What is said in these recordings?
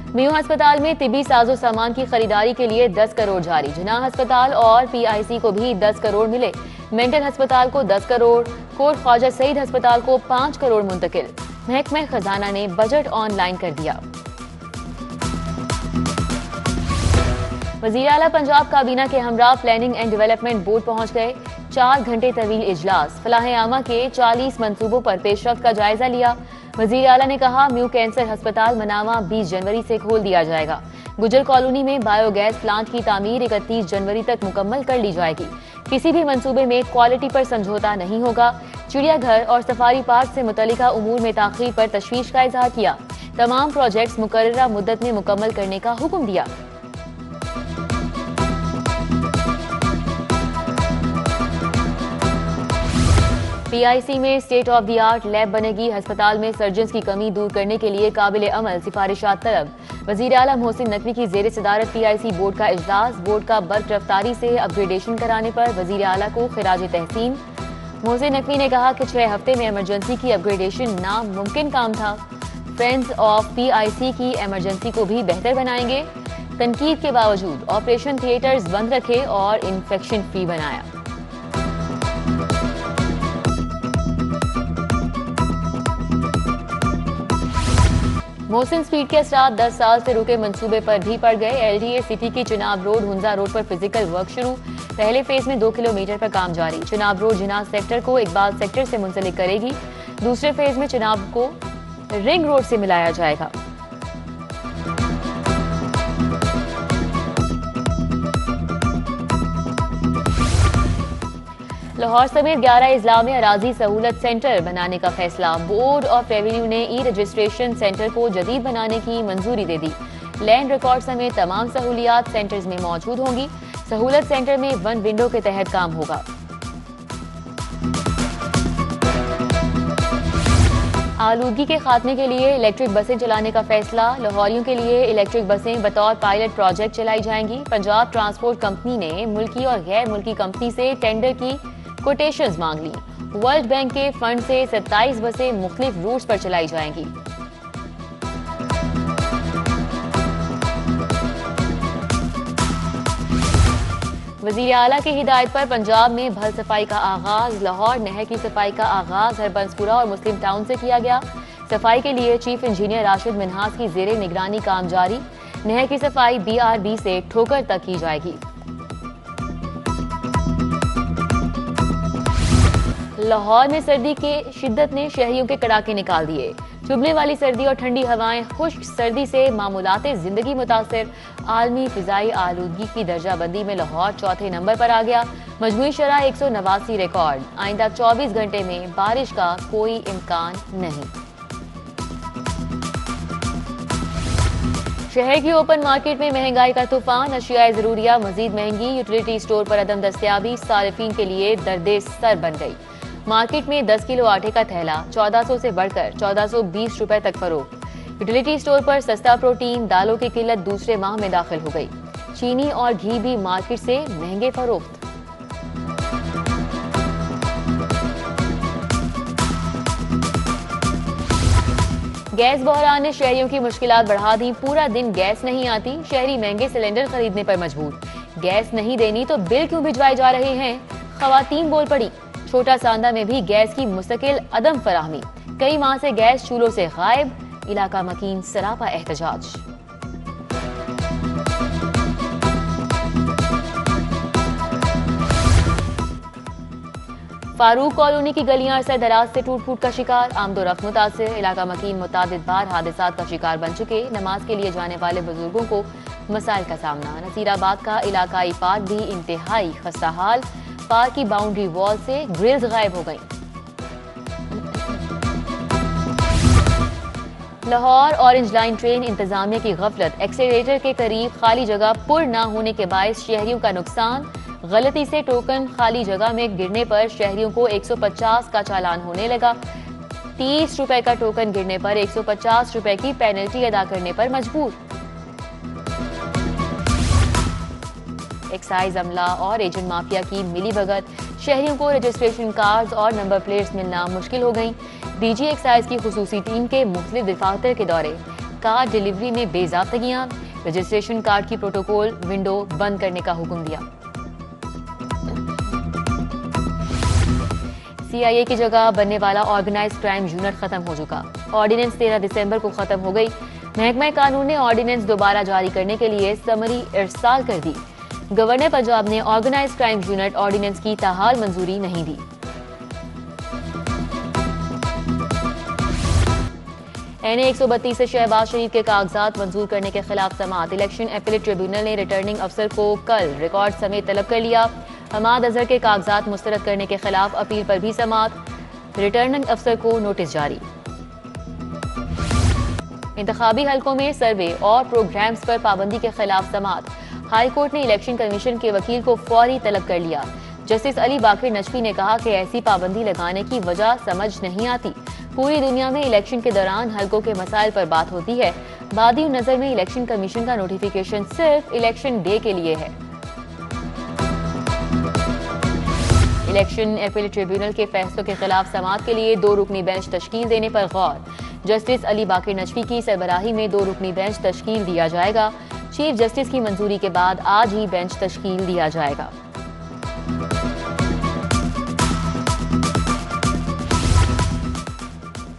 मियो अस्पताल में तिबी साजो सामान की खरीदारी के लिए 10 करोड़ जारी। जिनाह अस्पताल और पीआईसी को भी 10 करोड़ मिले। मेंटल अस्पताल को 10 करोड़, कोट ख्वाजा सईद अस्पताल को 5 करोड़ मुंतकिल। महकमा खजाना ने बजट ऑनलाइन कर दिया। वज़ीर आला पंजाब काबीना के हमरा प्लानिंग एंड डेवलपमेंट बोर्ड पहुंच गए। 4 घंटे तवील इजलास, फलाह आमा के 40 मंसूबों पर पेशरफ्त का जायजा लिया। वज़ीर आला ने कहा, म्यू कैंसर अस्पताल मनावा 20 जनवरी से खोल दिया जाएगा। गुजर कॉलोनी में बायोगैस प्लांट की तामीर 31 जनवरी तक मुकम्मल कर ली जाएगी। किसी भी मंसूबे में क्वालिटी पर समझौता नहीं होगा। चिड़ियाघर और सफारी पार्क से मुतल्लिका उमूर में ताखीर पर तशवीश का इजहार किया। तमाम प्रोजेक्ट्स मुकर्ररा मुद्दत में मुकम्मल करने का हुक्म दिया। पीआईसी में state of the art lab बनेगी। अस्पताल में सर्जन्स की कमी दूर करने के लिए काबिल अमल सिफारिशात तलब। वज़ीर आला मोहसिन नकवी की ज़ेर सदारत पीआईसी बोर्ड का इजलास। बोर्ड का बर्क रफ्तारी से अपग्रेडेशन कराने पर वज़ीर आला को खिराज तहसीन। मोहसिन नकवी ने कहा कि 6 हफ्ते में इमरजेंसी की अपग्रेडेशन नामुमकिन काम था। फ्रेंड्स ऑफ पीआईसी की इमरजेंसी को भी बेहतर बनाएंगे। तनकीद के बावजूद ऑपरेशन थिएटर्स बंद रखे और इंफेक्शन फ्री बनाया। मोहसिन स्पीड के असरात 10 साल से रुके मंसूबे पर भी पड़ गए। एलडीए सिटी की चिनाब रोड हुंजा रोड पर फिजिकल वर्क शुरू। पहले फेज में 2 किलोमीटर पर काम जारी। चिनाब रोड जिनाब सेक्टर को इकबाल सेक्टर से मुंसलिक करेगी। दूसरे फेज में चिनाब को रिंग रोड से मिलाया जाएगा। लाहौर समेत 11 अजला में अराजी सहूलत सेंटर बनाने का फैसला। बोर्ड ऑफ रेवेन्यू ने ई रजिस्ट्रेशन सेंटर को जदीद बनाने की मंजूरी दे दी। लैंड रिकॉर्ड समेत तमाम सहूलियात सेंटर्स में मौजूद होंगी। सहूलत सेंटर में 1 विंडो के तहत काम होगा। आलूगी के खात्मे के लिए इलेक्ट्रिक बसें चलाने का फैसला। लाहौरियों के लिए इलेक्ट्रिक बसें बतौर पायलट प्रोजेक्ट चलाई जाएंगी। पंजाब ट्रांसपोर्ट कंपनी ने मुल्की और गैर मुल्की कंपनी से टेंडर की कोटेशंस मांग ली। वर्ल्ड बैंक के फंड से 27 बसें मुख्तलिफ रूट्स पर चलाई जाएंगी। वज़ीर आला की हिदायत पर पंजाब में भल सफाई का आगाज। लाहौर नहर की सफाई का आगाज हरबंसपुरा और मुस्लिम टाउन से किया गया। सफाई के लिए चीफ इंजीनियर राशिद मिन्हास की जेरे निगरानी काम जारी। नहर की सफाई BRB से ठोकर तक की जाएगी। लाहौर में सर्दी के शिद्दत ने शहरियों के कड़ाके निकाल दिए। चुभने वाली सर्दी और ठंडी हवाएं, खुश्क सर्दी से मामूलाते जिंदगी मुतासिर। आलमी फिजाई आलूदगी की दर्जाबंदी में लाहौर चौथे नंबर पर आ गया। मजमूई शरह 189 रिकॉर्ड। आइंदा 24 घंटे में बारिश का कोई इम्कान नहीं। शहर की ओपन मार्केट में महंगाई का तूफान। अशियाए जरूरिया मजीद महंगी। यूटिलिटी स्टोर पर अदम दस्तयाबी सारिफीन के लिए दर्दे सर बन गई। मार्केट में 10 किलो आटे का थैला 1400 से बढ़कर 1420 रुपए तक फरोख्त। यूटिलिटी स्टोर पर सस्ता प्रोटीन, दालों की किल्लत दूसरे माह में दाखिल हो गई। चीनी और घी भी मार्केट से महंगे फरोख्त। गैस बहरान ने शहरियों की मुश्किलात बढ़ा दी। पूरा दिन गैस नहीं आती। शहरी महंगे सिलेंडर खरीदने पर मजबूर। गैस नहीं देनी तो बिल क्यों भिजवाए जा रहे हैं? खवातीन बोल पड़ी। छोटा सांदा में भी गैस की मुस्तकिल अदम फराहमी। कई माह से गैस चूल्हों से गायब। इलाका मकीन सरापा एहतजाज। फारूक कॉलोनी की गलियां अरसा दराज से टूट फूट का शिकार। आमदोरफ्त मुतासिर। इलाका मकीन मुतादिद बार हादसात का शिकार बन चुके। नमाज के लिए जाने वाले बुजुर्गों को मसाइल का सामना। नसीराबाद का इलाकाई पार्क भी इंतहाई खस्ता हाल। पार्क की बाउंड्री वॉल से ग्रिल्स गायब हो गई। लाहौर ऑरेंज लाइन ट्रेन इंतजामिया की गफलत। एक्सेलेरेटर के करीब खाली जगह पुर न होने के बायस शहरियों का नुकसान। गलती से टोकन खाली जगह में गिरने पर शहरियों को 150 का चालान होने लगा। 30 रुपए का टोकन गिरने पर 150 रुपए की पेनल्टी अदा करने पर मजबूर। एक्साइज अमला और एजेंट माफिया की मिलीभगत। शहरियों को रजिस्ट्रेशन कार्ड और नंबर प्लेट्स मिलना मुश्किल हो गई। डीजी एक्साइज की खुसूसी टीम के मुख्तलिफ दफातर के दौरे। कार्ड डिलीवरी में बेज़ाब्तगियां, रजिस्ट्रेशन कार्ड की प्रोटोकॉल विंडो बंद करने का हुक्म दिया। CIA की जगह बनने वाला ऑर्गेनाइज्ड क्राइम यूनिट खत्म हो चुका। ऑर्डिनेंस 13 दिसंबर को खत्म हो गई। महकमा कानून ने ऑर्डिनेंस दोबारा जारी करने के लिए समरी इरसाल कर दी। गवर्नर पंजाब ने ऑर्गेनाइज्ड क्राइम यूनिट ऑर्डिनेंस की ताहाल मंजूरी नहीं दी। NA 132 से शहबाज शरीफ के कागजात मंजूर करने के खिलाफ समाअत। इलेक्शन अपीलेट ट्रिब्यूनल ने रिटर्निंग अफसर को कल रिकॉर्ड समेत तलब कर लिया। हमाद अजहर के कागजात मुस्तरद करने के खिलाफ अपील पर भी समाअत। रिटर्निंग अफसर को नोटिस जारी। इंतखाबी हलकों में सर्वे और प्रोग्राम्स पर पाबंदी के खिलाफ समाअत। हाई कोर्ट ने इलेक्शन कमीशन के वकील को फौरी तलब कर लिया। जस्टिस अली बाकिर नजफी ने कहा कि ऐसी पाबंदी लगाने की वजह समझ नहीं आती। पूरी दुनिया में इलेक्शन के दौरान हलकों के मसाइल पर बात होती है। बादी नजर में इलेक्शन कमीशन का नोटिफिकेशन सिर्फ इलेक्शन डे के लिए है। इलेक्शन अपीलेट ट्रिब्यूनल के फैसलों के खिलाफ समाअत के लिए 2 रुकनी बेंच तश्कील देने पर गौर। जस्टिस अली बाकिर नजफी की सरबराही में 2 रुकनी बेंच तश्कील दिया जाएगा। चीफ जस्टिस की मंजूरी के बाद आज ही बेंच तश्कील दिया जाएगा।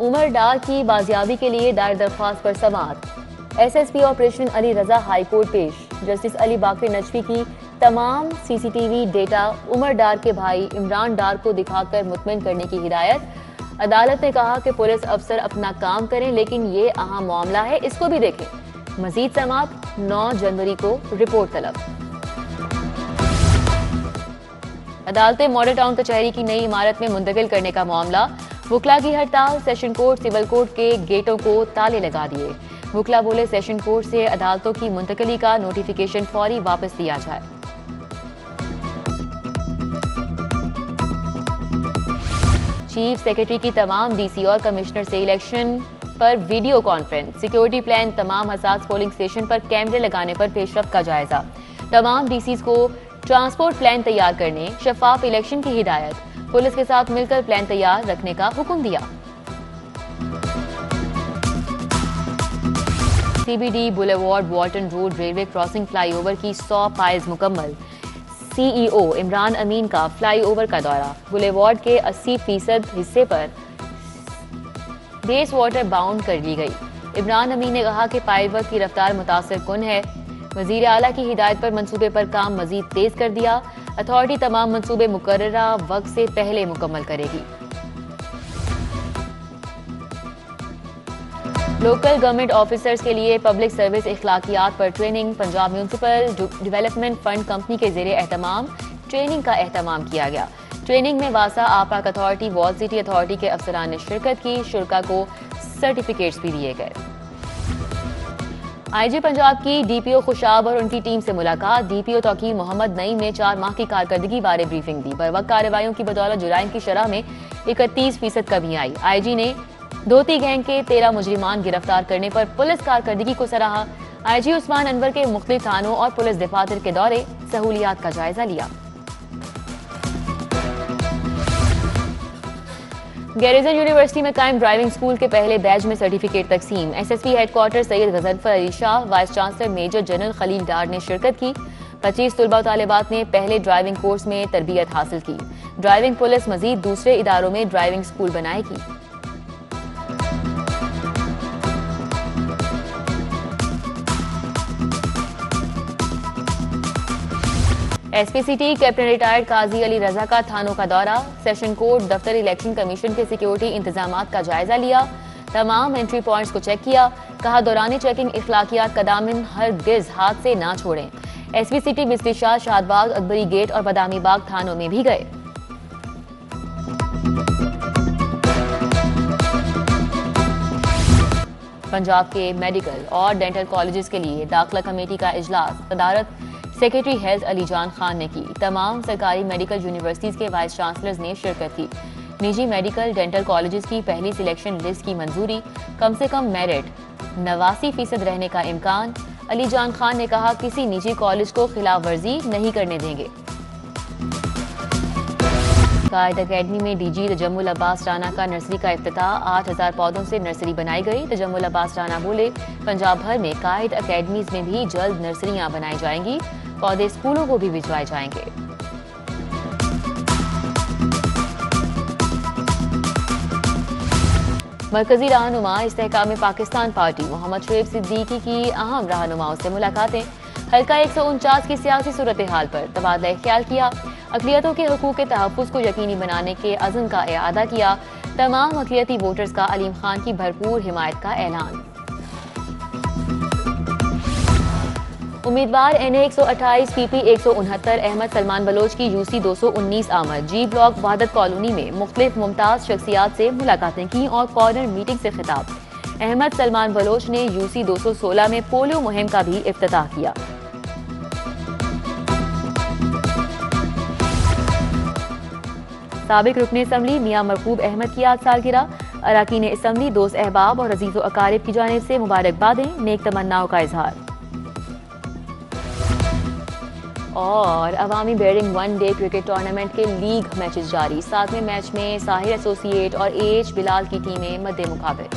उमर डार की बाजियाबी के लिए दायर दरख्वास्त पर समाअत। SSP ऑपरेशन अली रजा हाई कोर्ट पेश। जस्टिस अली बाकिर नजफी की तमाम CCTV डेटा उमर डार के भाई इमरान डार को दिखाकर मुतमिन करने की हिदायत। अदालत ने कहा कि पुलिस अफसर अपना काम करें, लेकिन ये अहम मामला है, इसको भी देखें। मजीद समाअत 9 जनवरी को रिपोर्ट तलब। अदालतें मॉडल टाउन कचहरी की नई इमारत में मुंतकिल करने का मामला। वुकला की हड़ताल। सेशन कोर्ट सिविल कोर्ट के गेटों को ताले लगा दिए। वुकला बोले सेशन कोर्ट से अदालतों की मुंतकली का नोटिफिकेशन फौरी वापस लिया जाए। चीफ सेक्रेटरी की तमाम DC और कमिश्नर से इलेक्शन पर वीडियो कॉन्फ्रेंस। सिक्योरिटी प्लान, तमाम हसास पोलिंग स्टेशन पर कैमरे लगाने पर पेशरफ्त का जायजा। तमाम DCs को ट्रांसपोर्ट प्लान तैयार करने, शफाफ इलेक्शन की हिदायत। पुलिस के साथ मिलकर प्लान तैयार रखने का हुक्म दिया। CBD boulevard Walton road railway crossing flyover की 100 पाइल्स मुकम्मल। CEO इमरान अमीन का फ्लाईओवर का दौरा। बुलेवार्ड के 80% हिस्से पर बेस वाटर बाउंड कर ली गई। इमरान अमीन ने कहा कि पाइलवर्क की रफ्तार मुतासिर कुन है। वजीर आला की हिदायत पर मंसूबे पर काम मजीद तेज कर दिया। अथॉरिटी तमाम मंसूबे मुकर्ररा वक्त से पहले मुकम्मल करेगी। लोकल गवर्नमेंट ऑफिसर्स के लिए पब्लिक सर्विस इखलाकियात पर training. Punjab municipal development fund company के ज़ेरे एहतमाम ट्रेनिंग का एहतमाम किया गया। ट्रेनिंग में वासा आपाक अथॉरिटी, वॉल सिटी अथॉरिटी के अफसरान ने शिरकत की। शुरका को सर्टिफिकेट्स भी दिए गए। IG पंजाब की DPO खुशाब और उनकी टीम से मुलाकात। DPO तौकीर मोहम्मद नईम ने 4 माह की कारकर्दगी बारे ब्रीफिंग दी। बर वक्त कार्रवाइयों की बदौलत जुराइम की शरह में 31% कमी आई। IG ने धोती गैंग के 13 मुजरिमान गिरफ्तार करने पर पुलिस कारकर्दगी को सराहा। IG उस्मान अनवर के मुख्तलिफ थानों और पुलिस दफातर के दौरे, सहूलियात का जायजा लिया। गैरिजन यूनिवर्सिटी में कायम ड्राइविंग स्कूल के पहले बैच में सर्टिफिकेट तकसीम। SSP headquarter Syed Ghazanfar Ali Shah, vice chancellor major general Khalil Dar ने शिरकत की। 25 तुलबा तालिबात ने पहले ड्राइविंग कोर्स में तरबियत हासिल की। ड्राइविंग पुलिस मजीद दूसरे इदारों में ड्राइविंग स्कूल बनाएगी। SPCT कैप्टन रिटायर्ड काजी अली रजा का थानों का दौरा। सेशन कोर्ट दफ्तर इलेक्शन कमीशन के सिक्योरिटी इंतजामात का जायजा लिया। तमाम एंट्री पॉइंट्स को चेक किया। कहा दौरान चेकिंग इखलाकियात का दामन हरगिज हाथ से ना छोड़ें। SPCT बिस्ती शाह, शादबाग, अकबरी गेट और बदामी बाग थानों में भी गए। पंजाब के मेडिकल और डेंटल कॉलेजेस के लिए दाखिला कमेटी का इजलास सदारत सेक्रेटरी हेल्थ अलीजान खान ने की। तमाम सरकारी मेडिकल यूनिवर्सिटीज के वाइस चांसलर्स ने शिरकत की। निजी मेडिकल डेंटल कॉलेजेस की पहली सिलेक्शन लिस्ट की मंजूरी। कम से कम मेरिट 89% रहने का इम्कान। अलीजान खान ने कहा किसी निजी कॉलेज को खिलाफ वर्जी नहीं करने देंगे। कायद अकेडमी में डीजी तजम्मुल अब्बास राना का नर्सरी का इफ्तिताह। 8000 पौधों से नर्सरी बनाई गई। तजम्मुल अब्बास राना बोले, पंजाब भर में कायद अकेडमीज में भी जल्द नर्सरियां बनाई जाएंगी। पौधे स्कूलों को भी भिजवाए जाएंगे। मरकजी रहनुमा इस्तेहकाम पाकिस्तान पार्टी मोहम्मद शुएब सिद्दीकी की अहम रहनुमाओं से मुलाकातें। हल्का 149 की सियासी सूरत हाल पर तबादला ख्याल किया। अक़लियतों के हकूक़ के तहफ़्फ़ुज़ को यकीनी बनाने के अज़्म का इआदा किया। तमाम अक़लियती वोटर्स का अलीम खान की भरपूर हिमायत का ऐलान। उम्मीदवार NA 128 PP 169 अहमद सलमान बलोच की UC 219 आमद। G ब्लॉक वहादत कॉलोनी में मुख्तलिफ मुमताज़ शख्सियात से मुलाकातें की और कॉर्नर मीटिंग से खिताब। अहमद सलमान बलोच ने UC 216 में पोलियो मुहिम का भी इफ्तिताह किया। साबिक रुकने असम्बली मियां मरकूब अहमद की आज सालगिरह। अरकान असम्बली, दोस्त अहबाब और अजीज़ व अकारिब की जानिब से मुबारकबादें, नेक तमन्नाओं का इजहार। और अवामी बेरिंग वन डे क्रिकेट टूर्नामेंट के लीग मैचेस जारी। 7वें मैच में साहिर एसोसिएट और AH बिलाल की टीमें मद्दे मुकाबले।